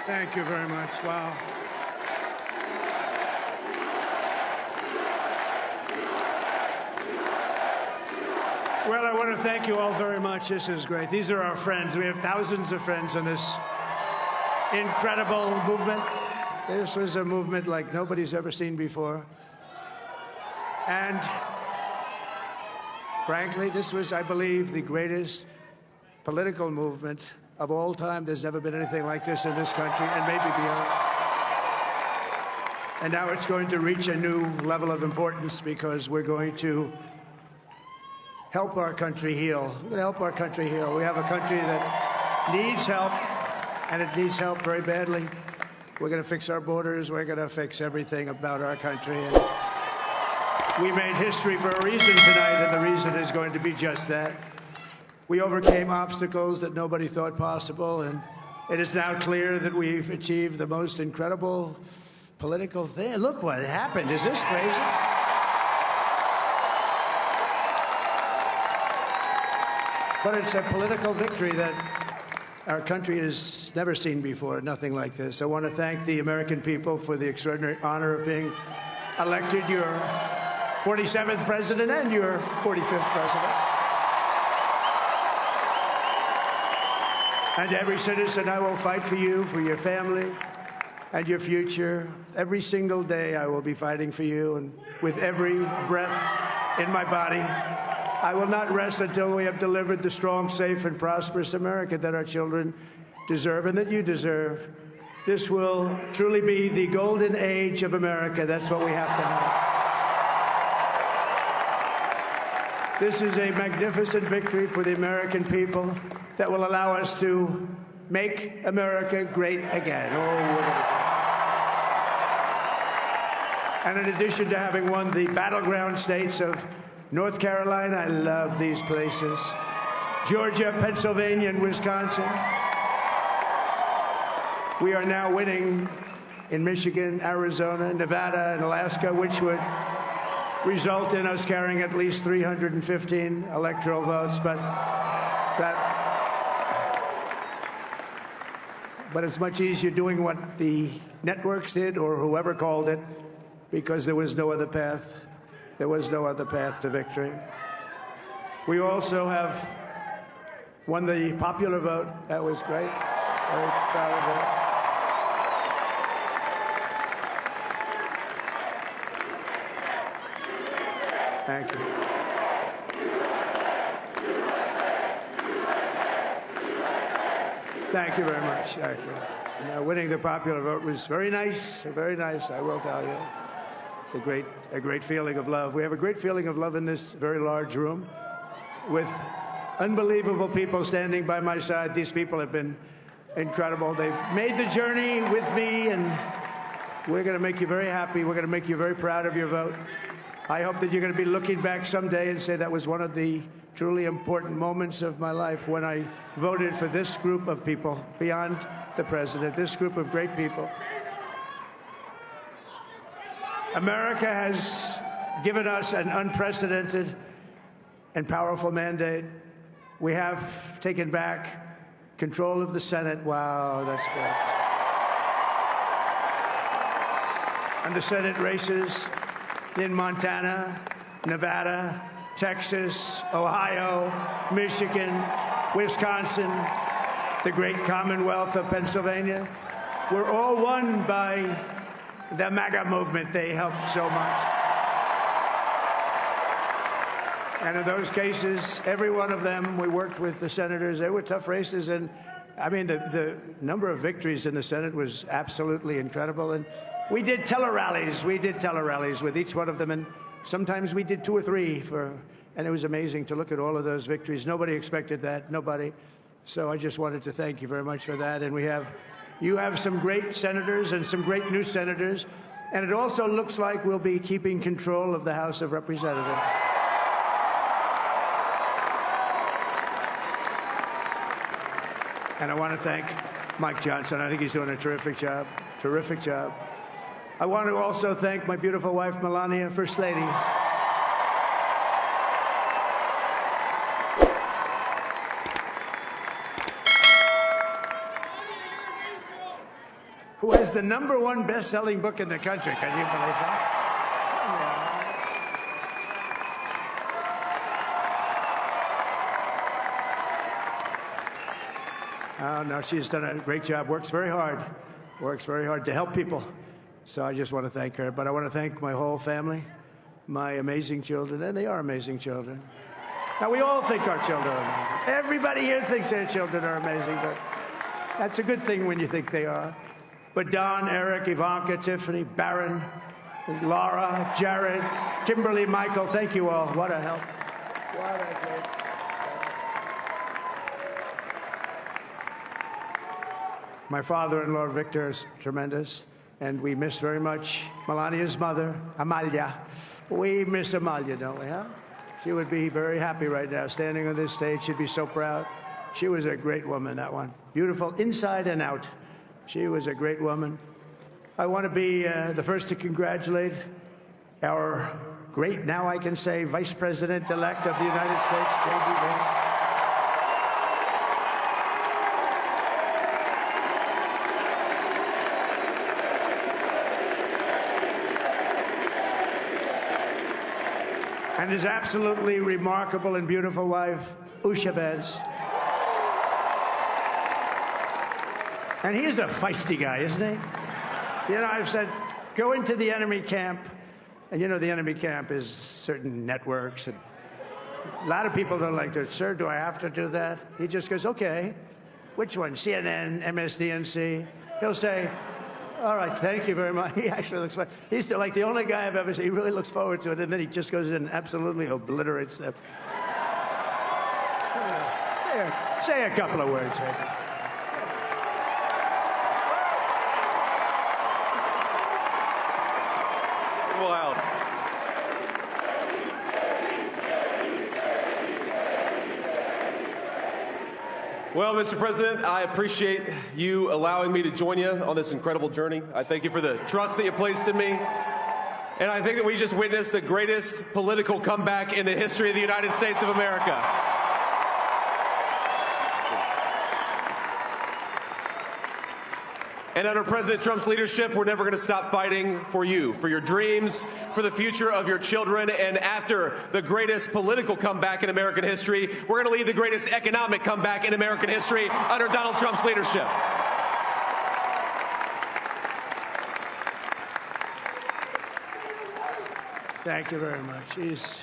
Thank you very much. Wow. Well, I want to thank you all very much. This is great. These are our friends. We have thousands of friends in this incredible movement. This was a movement like nobody's ever seen before. And frankly, this was, I believe, the greatest political movement of all time. There's never been anything like this in this country, and maybe beyond. And now it's going to reach a new level of importance because we're going to help our country heal. We're going to help our country heal. We have a country that needs help, and it needs help very badly. We're going to fix our borders. We're going to fix everything about our country. And we made history for a reason tonight, and the reason is going to be just that. We overcame obstacles that nobody thought possible, and it is now clear that we've achieved the most incredible political thing. Look what happened. Is this crazy? But it's a political victory that our country has never seen before, nothing like this. I want to thank the American people for the extraordinary honor of being elected your 47th president and your 45th president. And every citizen, I will fight for you, for your family, and your future. Every single day I will be fighting for you, and with every breath in my body, I will not rest until we have delivered the strong, safe, and prosperous America that our children deserve and that you deserve. This will truly be the golden age of America. That's what we have to have. This is a magnificent victory for the American people that will allow us to make America great again. And in addition to having won the battleground states of North Carolina, I love these places, Georgia, Pennsylvania, and Wisconsin, we are now winning in Michigan, Arizona, Nevada, and Alaska, which would result in us carrying at least 315 electoral votes. But it's much easier doing what the networks did or whoever called it, because there was no other path. There was no other path to victory. We also have won the popular vote. That was great. Very proud of it. Thank you. Thank you very much. Thank you. Winning the popular vote was very nice, I will tell you. It's a great feeling of love. We have a great feeling of love in this very large room with unbelievable people standing by my side. These people have been incredible. They've made the journey with me, and we're going to make you very happy. We're going to make you very proud of your vote. I hope that you're going to be looking back someday and say that was one of the truly important moments of my life when I voted for this group of people beyond the president, this group of great people. America has given us an unprecedented and powerful mandate. We have taken back control of the Senate. Wow, that's good. And the Senate races in Montana, Nevada, Texas, Ohio, Michigan, Wisconsin, the great Commonwealth of Pennsylvania, were all won by the MAGA movement. They helped so much. And in those cases, every one of them, we worked with the senators. They were tough races. And I mean, the number of victories in the Senate was absolutely incredible. And we did tele-rallies. We did tele-rallies with each one of them. And sometimes we did 2 or 3 and it was amazing to look at all of those victories. Nobody expected that, nobody. So I just wanted to thank you very much for that. And you have some great senators and some great new senators. And it also looks like we'll be keeping control of the House of Representatives. And I want to thank Mike Johnson. I think he's doing a terrific job. Terrific job. I want to also thank my beautiful wife, Melania, First Lady. who has the #1 best-selling book in the country. Can you believe that? Oh, no, she's done a great job, works very hard to help people. So I just want to thank her. But I want to thank my whole family, my amazing children, and they are amazing children. Now, we all think our children are amazing. Everybody here thinks their children are amazing, but that's a good thing when you think they are. But Don, Eric, Ivanka, Tiffany, Barron, Laura, Jared, Kimberly, Michael, thank you all. What a help. What a great. My father-in-law, Victor, is tremendous, and we miss very much Melania's mother, Amalia. We miss Amalia, don't we, huh? She would be very happy right now, standing on this stage. She'd be so proud. She was a great woman, that one. Beautiful inside and out. She was a great woman. I want to be the first to congratulate our great, now I can say, Vice President-elect of the United States, J.D. Vance. And his absolutely remarkable and beautiful wife, Usha Vance. And he's a feisty guy, isn't he? You know, I've said, go into the enemy camp. And you know, the enemy camp is certain networks. And a lot of people don't like to, sir, do I have to do that? He just goes, okay. Which one? CNN, MSDNC? He'll say, all right, thank you very much. He actually looks like, he's like the only guy I've ever seen. He really looks forward to it, and then he just goes in and absolutely obliterates them. Say a couple of words. Wild. Well, Mr. President, I appreciate you allowing me to join you on this incredible journey. I thank you for the trust that you placed in me. And I think that we just witnessed the greatest political comeback in the history of the United States of America. And under President Trump's leadership, we're never going to stop fighting for you, for your dreams, for the future of your children. And after the greatest political comeback in American history, we're going to lead the greatest economic comeback in American history under Donald Trump's leadership. Thank you very much. He's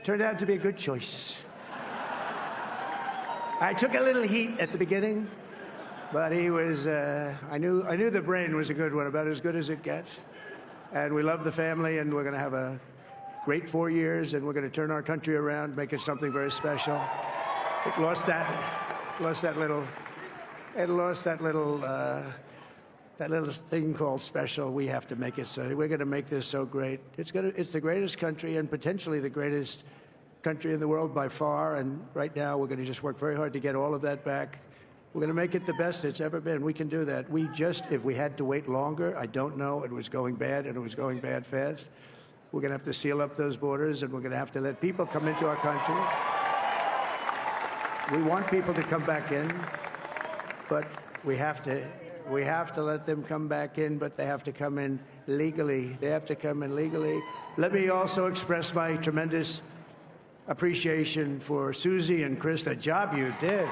turned out to be a good choice. I took a little heat at the beginning. But he was, I knew the brain was a good one, about as good as it gets. And we love the family, and we're going to have a great 4 years, and we're going to turn our country around, make it something very special. It lost that little thing called special. We have to make it so. We're going to make this so great. It's the greatest country, and potentially the greatest country in the world by far. And right now, we're going to just work very hard to get all of that back. We're going to make it the best it's ever been. We can do that. If we had to wait longer, I don't know. It was going bad, and it was going bad fast. We're going to have to seal up those borders, and we're going to have to let people come into our country. We want people to come back in, but we have to let them come back in, but they have to come in legally. They have to come in legally. Let me also express my tremendous appreciation for Susie and Chris, the job you did.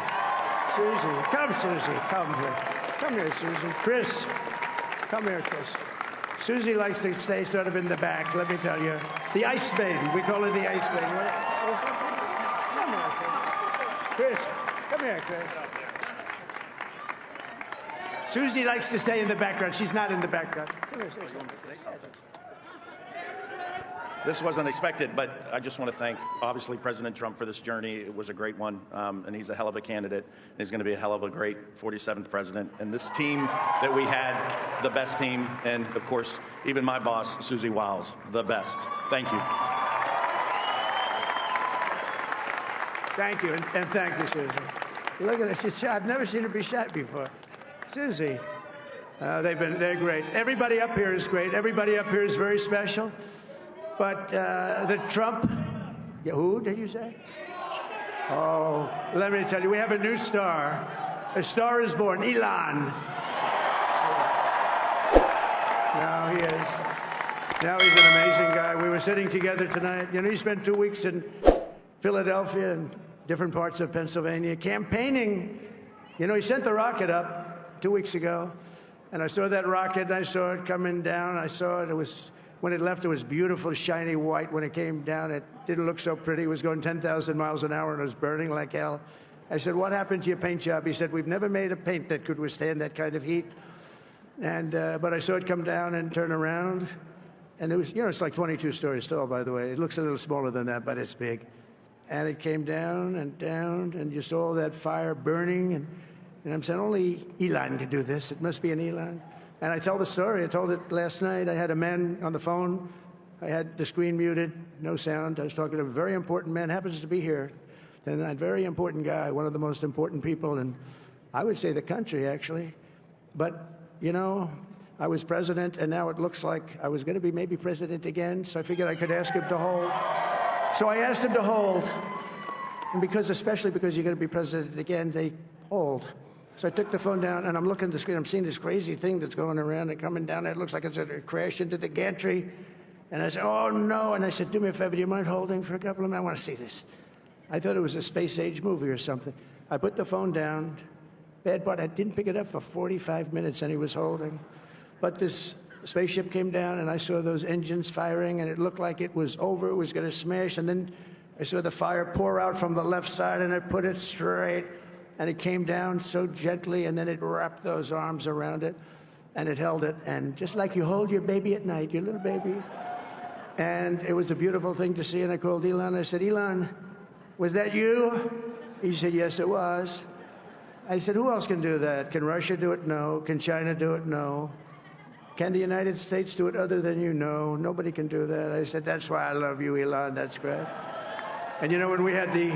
Susie, come here. Come here, Susie. Chris, come here, Chris. Susie likes to stay sort of in the back, let me tell you. The Ice Maiden, we call her the Ice Maiden. Come here, Chris. Come here, Chris. Susie likes to stay in the background. She's not in the background. Come here, Susie. This wasn't expected, but I just want to thank, obviously, President Trump for this journey. It was a great one, and he's a hell of a candidate. And he's going to be a hell of a great 47th president. And this team that we had, the best team, and, of course, even my boss, Susie Wiles, the best. Thank you. Thank you, and thank you, Susie. Look at this. She's shy. I've never seen her be shy before. Susie, they're great. Everybody up here is great. Everybody up here is very special. But the Trump, who did you say? Oh, let me tell you, we have a new star. A star is born, Elon. No, he is. Now he's an amazing guy. We were sitting together tonight. You know, he spent 2 weeks in Philadelphia and different parts of Pennsylvania campaigning. You know, he sent the rocket up 2 weeks ago, and I saw that rocket, and I saw it coming down. I saw it. It was, when it left, it was beautiful, shiny white. When it came down, it didn't look so pretty. It was going 10,000 miles an hour, and it was burning like hell. I said, what happened to your paint job? He said, we've never made a paint that could withstand that kind of heat. And but I saw it come down and turn around. And it was, you know, it's like 22 stories tall, by the way. It looks a little smaller than that, but it's big. And it came down, and you saw that fire burning. And I'm saying, only Elon could do this. It must be an Elon. And I tell the story. I told it last night. I had a man on the phone. I had the screen muted, no sound. I was talking to a very important man, happens to be here. And that very important guy, one of the most important people in, I would say, the country, actually. But, you know, I was president, and now it looks like I was going to be maybe president again, so I figured I could ask him to hold. So I asked him to hold. And especially because you're going to be president again, they hold. So I took the phone down, and I'm looking at the screen. I'm seeing this crazy thing that's going around and coming down. It looks like it's going to crash into the gantry. And I said, oh, no. And I said, do me a favor, do you mind holding for a couple of minutes? I want to see this. I thought it was a space-age movie or something. I put the phone down. Bad part, I didn't pick it up for 45 minutes, and he was holding. But this spaceship came down, and I saw those engines firing, and it looked like it was over. It was going to smash. And then I saw the fire pour out from the left side, and I put it straight. And it came down so gently, and then it wrapped those arms around it, and it held it. And just like you hold your baby at night, your little baby. And it was a beautiful thing to see. And I called Elon. I said, Elon, was that you? He said, yes, it was. I said, who else can do that? Can Russia do it? No. Can China do it? No. Can the United States do it other than you? No. Nobody can do that. I said, that's why I love you, Elon. That's great. And you know, when we had the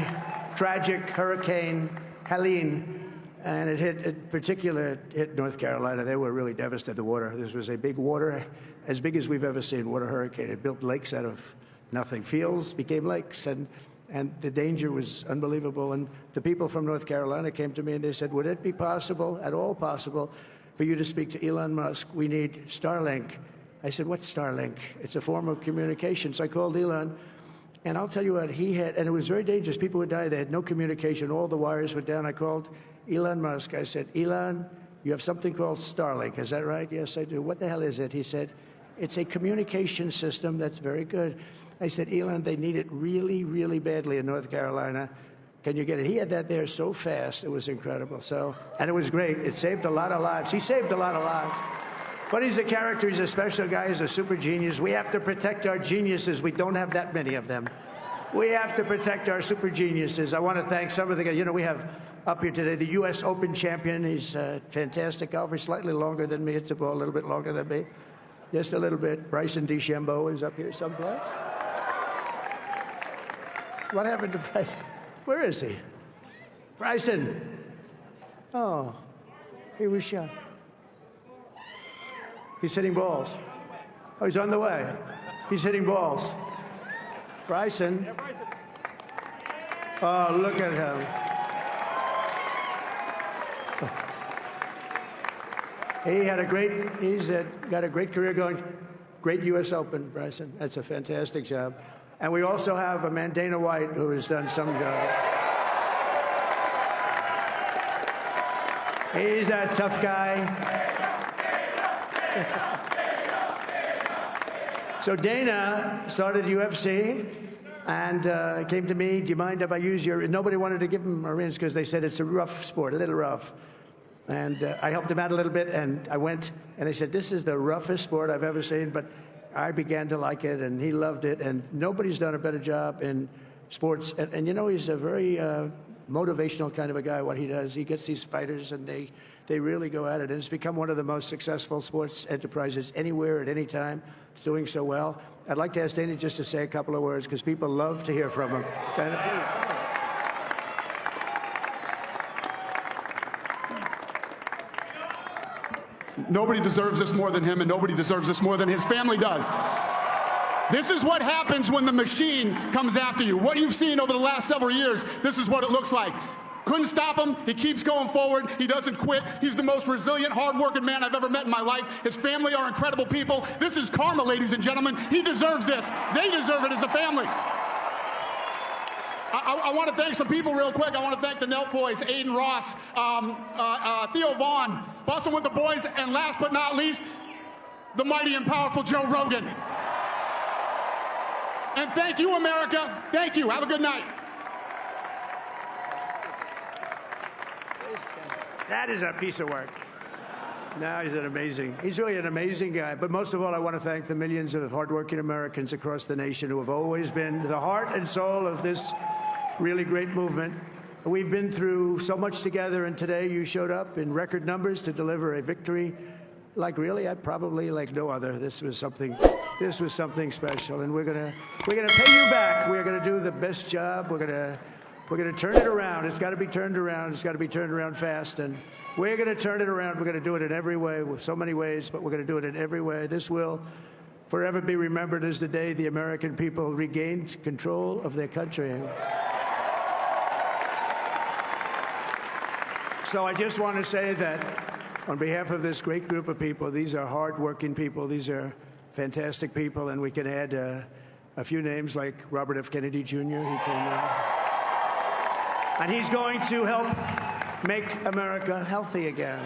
tragic Hurricane Helene, and it hit North Carolina, they were really devastated, the water. This was a big water, as big as we've ever seen, water hurricane. It built lakes out of nothing. Fields became lakes, and the danger was unbelievable. And the people from North Carolina came to me and they said, would it be possible, at all possible, for you to speak to Elon Musk? We need Starlink. I said, what's Starlink? It's a form of communication. So I called Elon, and I'll tell you what, he had, and it was very dangerous. People would die. They had no communication. All the wires were down. I called Elon Musk. I said, Elon, you have something called Starlink. Is that right? Yes, I do. What the hell is it? He said, it's a communication system that's very good. I said, Elon, they need it really, really badly in North Carolina. Can you get it? He had that there so fast. It was incredible. So, and it was great. It saved a lot of lives. He saved a lot of lives. But he's a character. He's a special guy. He's a super genius. We have to protect our geniuses. We don't have that many of them. We have to protect our super geniuses. I want to thank some of the guys. You know, we have up here today the U.S. Open champion. He's a fantastic golfer, slightly longer than me. It's a ball a little bit longer than me. Just a little bit. Bryson DeChambeau is up here someplace. What happened to Bryson? Where is he? Bryson. Oh, he was shot. He's hitting balls. Oh, he's on the way. He's hitting balls. Bryson. Oh, look at him. He's got a great career going. Great U.S. Open, Bryson. That's a fantastic job. And we also have a man, Dana White, who has done some job. He's a tough guy. So Dana started UFC and came to me, do you mind if I use your, nobody wanted to give him a rinse because they said it's a rough sport, a little rough. And I helped him out a little bit, and I went, and I said, this is the roughest sport I've ever seen, but I began to like it, and he loved it, and nobody's done a better job in sports. And you know, he's a very motivational kind of a guy, what he does. He gets these fighters, and they really go at it, and it's become one of the most successful sports enterprises anywhere at any time. It's doing so well. I'd like to ask Dana just to say a couple of words, because people love to hear from him. Dana? Nobody deserves this more than him, and nobody deserves this more than his family does. This is what happens when the machine comes after you. What you've seen over the last several years, this is what it looks like. Couldn't stop him. He keeps going forward. He doesn't quit. He's the most resilient, hard-working man I've ever met in my life. His family are incredible people. This is karma, ladies and gentlemen. He deserves this. They deserve it as a family. I want to thank some people real quick. I want to thank the Nelk Boys, Aiden Ross, Theo Vaughn, Bustin' with the Boys, and last but not least, the mighty and powerful Joe Rogan. And thank you, America. Thank you. Have a good night. That is a piece of work. No, he's really an amazing guy. But most of all, I want to thank the millions of hardworking Americans across the nation who have always been the heart and soul of this really great movement. We've been through so much together, and today you showed up in record numbers to deliver a victory like probably like no other. This was something special, and we're gonna pay you back. We're gonna do the best job. We're gonna turn it around. It's got to be turned around. It's got to be turned around fast, and we're gonna turn it around. We're gonna do it in every way, with so many ways, but we're gonna do it in every way. This will forever be remembered as the day the American people regained control of their country. So I just want to say that on behalf of this great group of people, these are hard-working people. These are fantastic people, and we can add a few names like Robert F. Kennedy Jr. He came and he's going to help make America healthy again.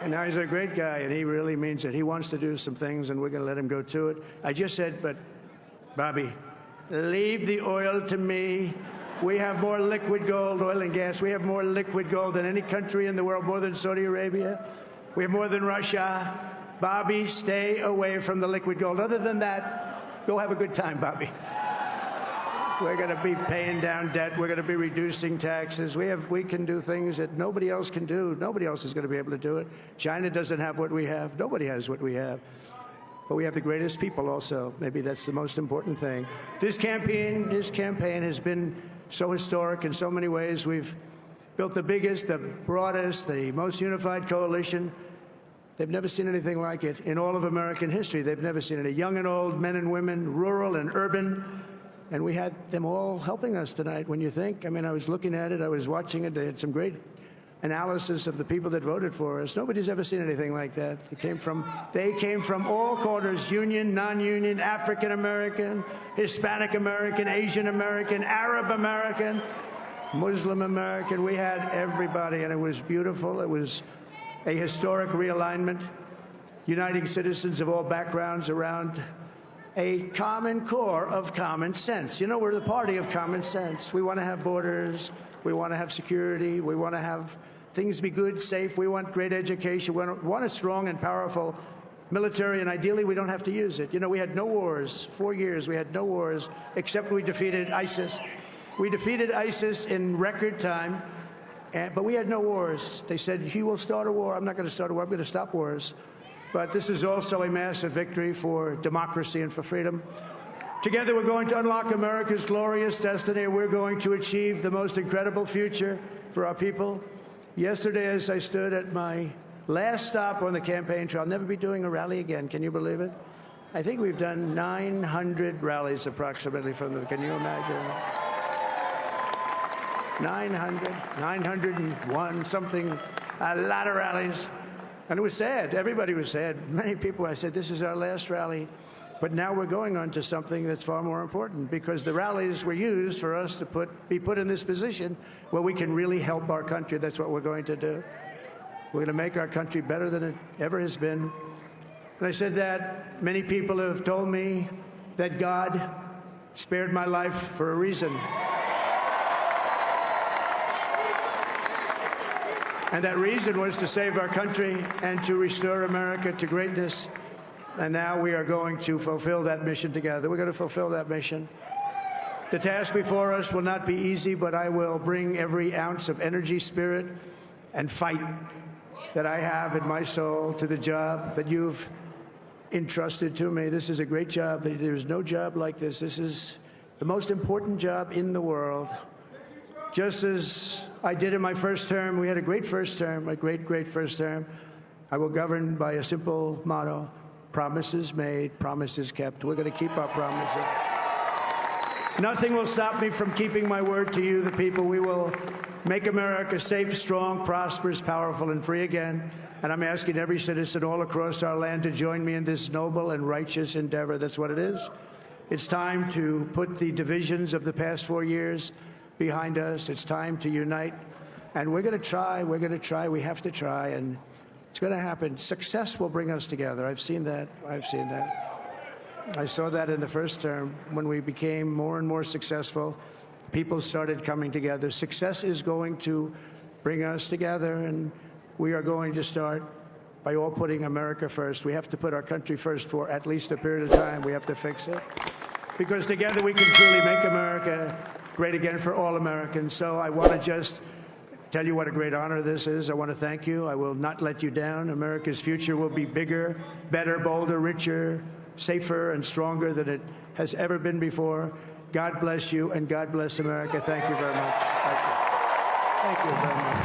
And now he's a great guy, and he really means it. He wants to do some things, and we're going to let him go to it. I just said, but, Bobby, leave the oil to me. We have more liquid gold, oil and gas. We have more liquid gold than any country in the world, more than Saudi Arabia. We have more than Russia. Bobby, stay away from the liquid gold. Other than that, go have a good time, Bobby. We're going to be paying down debt. We're going to be reducing taxes. We can do things that nobody else can do. Nobody else is going to be able to do it. China doesn't have what we have. Nobody has what we have. But we have the greatest people also. Maybe that's the most important thing. This campaign has been so historic in so many ways. We've built the biggest, the broadest, the most unified coalition. They've never seen anything like it in all of American history. They've never seen it. Young and old, men and women, rural and urban. And we had them all helping us tonight. When you think, I mean, I was looking at it, I was watching it. They had some great analysis of the people that voted for us. Nobody's ever seen anything like that. They came from all corners, union, non-union, African American, Hispanic American, Asian American, Arab American, Muslim American. We had everybody, and it was beautiful. It was a historic realignment, uniting citizens of all backgrounds around a common core of common sense. You know, we're the party of common sense. We want to have borders. We want to have security. We want to have things be good, safe. We want great education. We want a strong and powerful military, and ideally we don't have to use it. You know, we had no wars. 4 years we had no wars, except we defeated ISIS. We defeated ISIS in record time, but we had no wars. They said, he will start a war. I'm not going to start a war. I'm going to stop wars. But this is also a massive victory for democracy and for freedom. Together, we're going to unlock America's glorious destiny. We're going to achieve the most incredible future for our people. Yesterday, as I stood at my last stop on the campaign trail, I'll never be doing a rally again. Can you believe it? I think we've done 900 rallies approximately from them. Can you imagine? 901, something, a lot of rallies. And it was sad. Everybody was sad. Many people, I said, this is our last rally. But now we're going on to something that's far more important, because the rallies were used for us to be put in this position where we can really help our country. That's what we're going to do. We're going to make our country better than it ever has been. And I said that many people have told me that God spared my life for a reason. And that reason was to save our country and to restore America to greatness. And now we are going to fulfill that mission together. We're going to fulfill that mission. The task before us will not be easy, but I will bring every ounce of energy, spirit, and fight that I have in my soul to the job that you've entrusted to me. This is a great job. There's no job like this. This is the most important job in the world. Just as I did in my first term, we had a great first term, a great first term. I will govern by a simple motto: promises made, promises kept. We're going to keep our promises. Nothing will stop me from keeping my word to you, the people. We will make America safe, strong, prosperous, powerful, and free again. And I'm asking every citizen all across our land to join me in this noble and righteous endeavor. That's what it is. It's time to put the divisions of the past 4 years behind us. It's time to unite. And we're going to try. We're going to try. We have to try. And it's going to happen. Success will bring us together. I've seen that. I've seen that. I saw that in the first term. When we became more and more successful, people started coming together. Success is going to bring us together, and we are going to start by all putting America first. We have to put our country first for at least a period of time. We have to fix it, because together we can truly make America great again for all Americans. So I want to just tell you what a great honor this is. I want to thank you. I will not let you down. America's future will be bigger, better, bolder, richer, safer, and stronger than it has ever been before. God bless you, and God bless America. Thank you very much. Thank you very much.